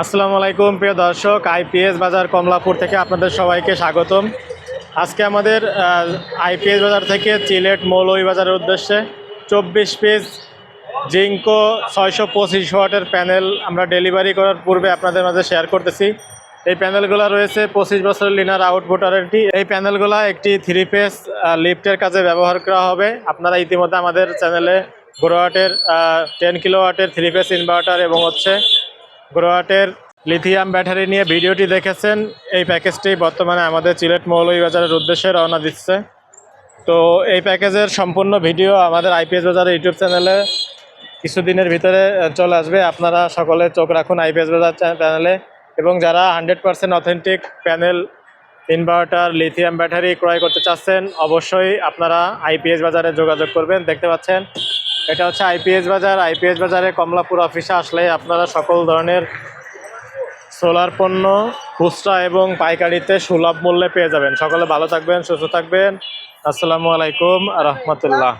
আসসালামু আলাইকুম প্রিয় দর্শক, আইপিএস বাজার কমলাপুর থেকে আপনাদের সবাইকে স্বাগতম। আজকে আমাদের আইপিএস বাজার থেকে চিলেট মৌলভীবাজারের উদ্দেশ্যে 24 পিস জিঙ্কো 625 ওয়াটের প্যানেল আমরা ডেলিভারি করার পূর্বে আপনাদের মাঝে শেয়ার করতেছি। এই প্যানেলগুলো রয়েছে 25 বছরের লিনার আউটপুট ওয়ারেন্টি। এই প্যানেলগুলো একটি 3 ফেজ লিফটের কাজে ব্যবহার করা হবে। আপনারা ইতিমধ্যে আমাদের চ্যানেলে গ্রোয়াটের 10 কিলোওয়াটের 3 ফেজ ইনভার্টার এবং গ্রোয়াটের লিথিয়াম ব্যাটারি নিয়ে ভিডিওটি দেখেছেন। এই প্যাকেজটি বর্তমানে আমাদের চিলেট মৌলভীবাজারের উদ্দেশ্যে রওনা দিচ্ছে। তো এই প্যাকেজের সম্পূর্ণ ভিডিও আমাদের আইপিএস বাজারের ইউটিউব চ্যানেলে কিছুদিনের ভিতরে চলে আসবে। আপনারা সকলে চোখ রাখুন আইপিএস বাজার চ্যানেলে। এবং যারা 100% authentic panel, inverter, lithium battery ক্রয় করতে চাচ্ছেন, অবশ্যই আপনারা আইপিএস বাজারে যোগাযোগ করবেন। দেখতে পাচ্ছেন এটা হচ্ছে আইপিএস বাজার। আইপিএস বাজারে কমলাপুর অফিসে আসলে আপনারা সকল ধরনের সোলার পণ্য খুচরা এবং পাইকারিতে সুলভ মূল্যে পেয়ে যাবেন। সকলে ভালো থাকবেন, সুস্থ থাকবেন। আসসালামু আলাইকুম রহমতুল্লাহ।